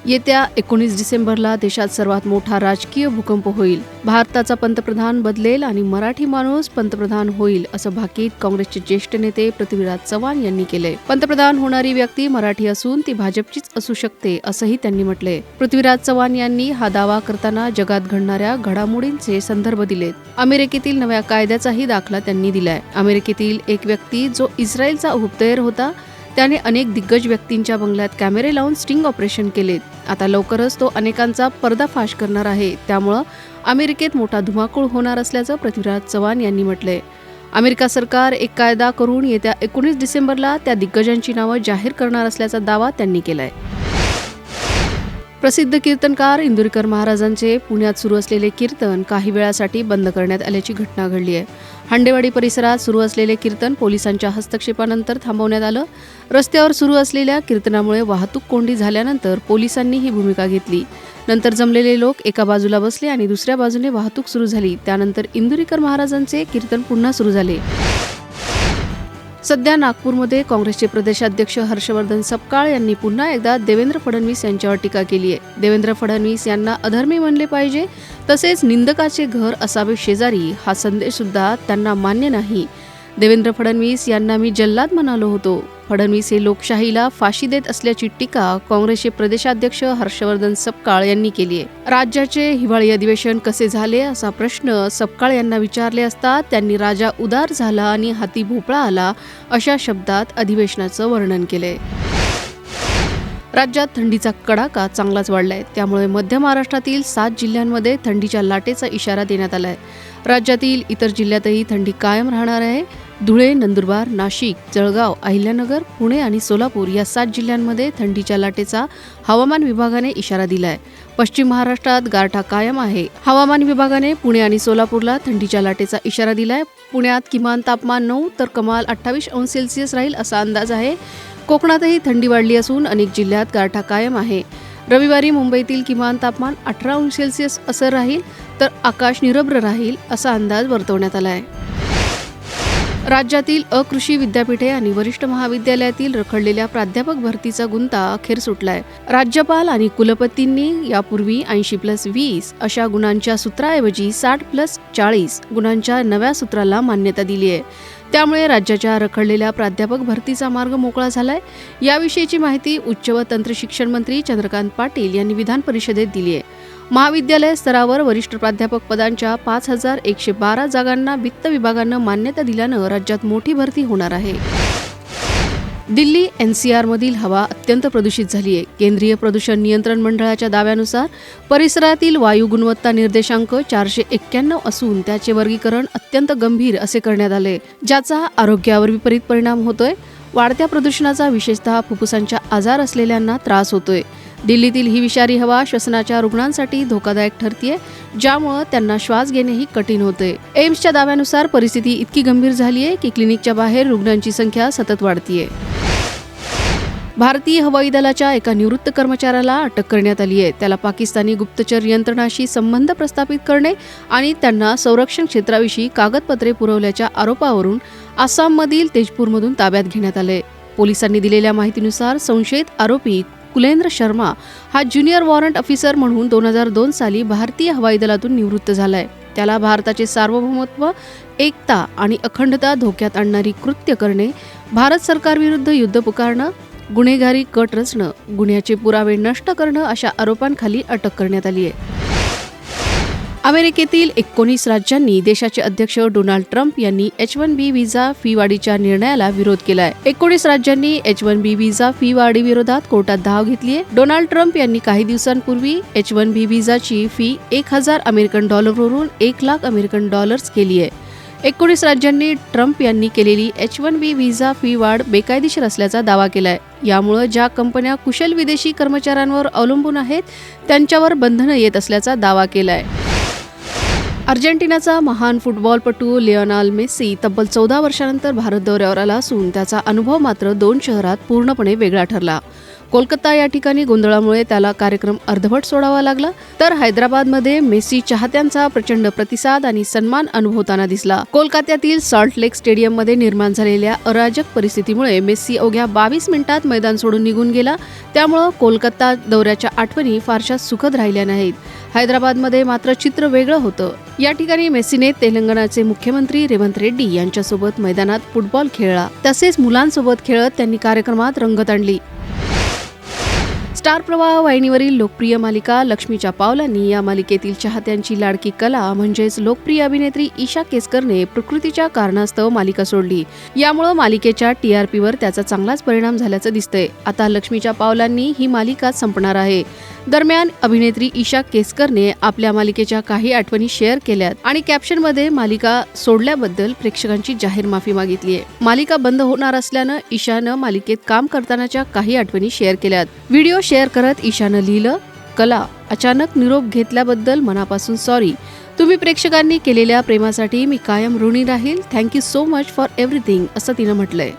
येत्या 19 डिसेंबरला देशात सर्वात मोठा राजकीय भूकंप होईल. भारताचा पंतप्रधान बदलेल आणि मराठी माणूस पंतप्रधान होईल, असं भाकीत काँग्रेसचे ज्येष्ठ नेते पृथ्वीराज चव्हाण यांनी केले. पंतप्रधान होणारी व्यक्ती मराठी असून ती भाजपचीच असू शकते, असंही त्यांनी म्हटले. पृथ्वीराज चव्हाण यांनी हा दावा करताना जगात घडणाऱ्या घडामोडींचे संदर्भ दिलेत. अमेरिकेतील नव्या कायद्याचाही दाखला त्यांनी दिलाय. अमेरिकेतील एक व्यक्ती जो इस्रायलचा उबतैर होता, त्याने अनेक दिग्गज व्यक्तींच्या बंगल्यात कॅमेरे लावून स्टिंग ऑपरेशन केलेत. आता लवकरच तो अनेकांचा पर्दाफाश करणार आहे. त्यामुळं अमेरिकेत मोठा धुमाकूळ होणार असल्याचं पृथ्वीराज चव्हाण यांनी म्हटलंय. अमेरिका सरकार एक कायदा करून येत्या 19 डिसेंबरला त्या दिग्गजांची नावं जाहीर करणार असल्याचा दावा त्यांनी केलाय. प्रसिद्ध कीर्तनकार इंदुरीकर महाराजांचे पुण्यात सुरू असलेले कीर्तन काही वेळासाठी बंद करण्यात आल्याची घटना घडली आहे. हांडेवाडी परिसरात सुरू असलेले कीर्तन पोलिसांच्या हस्तक्षेपानंतर थांबवण्यात आलं. रस्त्यावर सुरू असलेल्या कीर्तनामुळे वाहतूक कोंडी झाल्यानंतर पोलिसांनी ही भूमिका घेतली. नंतर जमलेले लोक एका बाजूला बसले आणि दुसऱ्या बाजूने वाहतूक सुरू झाली. त्यानंतर इंदुरीकर महाराजांचे कीर्तन पुन्हा सुरू झाले. सध्या नागपूरमध्ये काँग्रेसचे प्रदेशाध्यक्ष हर्षवर्धन सपकाळ यांनी पुन्हा एकदा देवेंद्र फडणवीस यांच्यावर टीका केली आहे. देवेंद्र फडणवीस यांना अधर्मी म्हणले पाहिजे, तसेच निंदकाचे घर असावे शेजारी, हा संदेश सुद्धा त्यांना मान्य नाही. देवेंद्र फडणवीस यांना मी जल्लाद म्हणालो होतो. फडणवीस हे लोकशाहीला फाशी देत असल्याची टीका काँग्रेसचे प्रदेशाध्यक्ष हर्षवर्धन सपकाळ यांनी केली आहे. राज्याचे हिवाळी अधिवेशन कसे झाले असा प्रश्न सपकाळ यांना विचारले असता त्यांनी राजा उदार झाला आणि हाती भोपळा आला अशा शब्दात अधिवेशनाचं वर्णन केलंय. राज्यात थंडीचा कडाका चांगलाच वाढलाय. त्यामुळे मध्य महाराष्ट्रातील 7 जिल्ह्यांमध्ये थंडीच्या लाटेचा इशारा देण्यात आलाय. राज्यातील इतर जिल्ह्यातही थंडी कायम राहणार आहे. धुळे, नंदुरबार, नाशिक, जळगाव, अहिल्यानगर, पुणे आणि सोलापूर या 7 जिल्ह्यांमध्ये थंडीच्या लाटेचा हवामान विभागाने इशारा दिलाय. पश्चिम महाराष्ट्रात गारठा कायम आहे. हवामान विभागाने पुणे आणि सोलापूरला थंडीच्या लाटेचा इशारा दिलाय. पुण्यात किमान तापमान 9 तर कमाल 28 अंश सेल्सिअस राहील असा अंदाज आहे. कोकणातही थंडी वाढली असून अनेक जिल्ह्यात गारठा कायम आहे. रविवारी मुंबईतील किमान तापमान 18 अंश सेल्सिअस असं राहील तर आकाश निरभ्र राहील असा अंदाज वर्तवण्यात आला आहे. राज्यातील अकृषी विद्यापीठे आणि वरिष्ठ महाविद्यालयातील रखडलेल्या प्राध्यापक भरतीचा गुंता अखेर सुटलाय. राज्यपाल आणि कुलपतींनी यापूर्वी 80+20 अशा गुणांच्या सूत्राऐवजी 60+40 गुणांच्या नव्या सूत्राला मान्यता दिली आहे. त्यामुळे राज्याच्या रखडलेल्या प्राध्यापक भरतीचा मार्ग मोकळा झालाय. याविषयीची माहिती उच्च व तंत्र शिक्षण मंत्री चंद्रकांत पाटील यांनी विधान परिषदेत दिली आहे. महाविद्यालय स्तरावर वरिष्ठ प्राध्यापक पदांच्या 5112 जागांना वित्त विभागानं मान्यता दिल्यानं राज्यात मोठी भरती होणार आहे. दिल्ली NCR मधील हवा अत्यंत प्रदूषित झाली आहे. केंद्रीय प्रदूषण नियंत्रण मंडळाच्या दाव्यानुसार परिसरातील वायू गुणवत्ता निर्देशांक 491 असून त्याचे वर्गीकरण अत्यंत गंभीर असे करण्यात आले, ज्याचा आरोग्यावर विपरीत परिणाम होतोय. वाढत्या प्रदूषणाचा विशेषतः फुफ्फुसांचा आजार असलेल्यांना त्रास होतोय. दिल्लीतील ही विषारी हवा श्वसनाच्या रुग्णांसाठी धोकादायक ठरतीये, ज्यामुळे त्यांना श्वास घेणेही कठीण होते. एम्सच्या दाव्यानुसार परिस्थिती इतकी गंभीर झाली आहे की क्लिनिकच्या बाहेर रुग्णांची संख्या सतत वाढतीये. भारतीय हवाई दलाच्या एका निवृत्त कर्मचाऱ्याला अटक करण्यात आली आहे. त्याला पाकिस्तानी गुप्तचर यंत्रणाशी संबंध प्रस्थापित करणे आणि त्यांना संरक्षण क्षेत्राविषयी कागदपत्रे पुरवल्याच्या आरोपावरून आसाममधील तेजपूरमधून ताब्यात घेण्यात आले. पोलिसांनी दिलेल्या माहितीनुसार संशयित आरोपी कुलेंद्र शर्मा हा ज्युनियर वॉरंट ऑफिसर म्हणून 2002 साली भारतीय हवाई दलातून निवृत्त झालाय. त्याला भारताचे सार्वभौमत्व, एकता आणि अखंडता धोक्यात आणणारी कृत्य करणे, भारत सरकारविरुद्ध युद्ध पुकारणं, गुन्हेगारी कट रचणं, गुन्ह्याचे पुरावे नष्ट करणं अशा आरोपांखाली अटक करण्यात आली आहे. अमेरिकेतील 19 राज्यांनी देशाचे अध्यक्ष डोनाल्ड ट्रम्प यांनी H-1B व्हिसा फी वाढीच्या निर्णयाला विरोध केलाय. 19 राज्यांनी H-1B व्हिसा फी वाढी विरोधात कोर्टात धाव घेतली आहे. डोनाल्ड ट्रम्प यांनी काही दिवसांपूर्वी H-1B व्हिसाची फी $1,000 वरून $1,00,000 केली आहे. 19 राज्यांनी ट्रम्प यांनी केलेली H-1B व्हिसा फी वाढ बेकायदेशीर असल्याचा दावा केलाय. यामुळे ज्या कंपन्या कुशल विदेशी कर्मचाऱ्यांवर अवलंबून आहेत त्यांच्यावर बंधनं येत असल्याचा दावा केलाय. अर्जेंटिनाचा महान फुटबॉलपटू लिओनेल मेसी तब्बल 14 वर्षांनंतर भारत दौऱ्यावर आला असून त्याचा अनुभव मात्र 2 शहरात पूर्णपणे वेगळा ठरला. कोलकाता या ठिकाणी गोंधळामुळे त्याला कार्यक्रम अर्धवट सोडावा लागला. तर हैदराबादमध्ये मेसी चाहत्यांचा प्रचंड प्रतिसाद आणि सन्मान अनुभवताना दिसला. कोलकात्यातील सॉल्ट लेक स्टेडियममध्ये निर्माण झालेल्या अराजक परिस्थितीमुळे मेसी अवघ्या 22 मिनिटात मैदान सोडून निघून गेला. त्यामुळे कोलकाता दौऱ्याच्या आठवणी फारशा सुखद राहिल्या नाहीत. हैदराबादमध्ये मात्र चित्र वेगळं होतं. या ठिकाणी मेसीने तेलंगणाचे मुख्यमंत्री रेवंत रेड्डी यांच्यासोबत मैदानात फुटबॉल खेळला. तसेच मुलांसोबत खेळत त्यांनी कार्यक्रमात रंगत आणली. स्टार प्रवाह वाहिनीवरील लोकप्रिय मालिका लक्ष्मीच्या पावलांनी या मालिकेतील चाहत्यांची लाडकी कला म्हणजेच लोकप्रिय अभिनेत्री ईशा केसकरने प्रकृतीच्या कारणास्तव मालिका सोडली. यामुळे मालिकेच्या TRPवर त्याचा चांगलाच परिणाम झाल्याचं दिसतंय. आता लक्ष्मीच्या पावलांनी ही मालिका संपणार आहे. दरम्यान अभिनेत्री ईशा केसकरने आपल्या मालिकेच्या काही आठवणी शेअर केल्यात आणि कॅप्शनमध्ये मालिका सोडल्याबद्दल प्रेक्षकांची जाहीर माफी मागितली आहे. मालिका बंद होणार असल्यानं ईशानं मालिकेत काम करतानाच्या काही आठवणी शेअर केल्यात. व्हिडिओ शेअर करत ईशानं लिहिलं, कला, अचानक निरोप घेतल्याबद्दल मनापासून सॉरी. तुम्ही प्रेक्षकांनी केलेल्या प्रेमासाठी मी कायम ऋणी राहील. Thank you so much for everything असं तिनं म्हटलंय.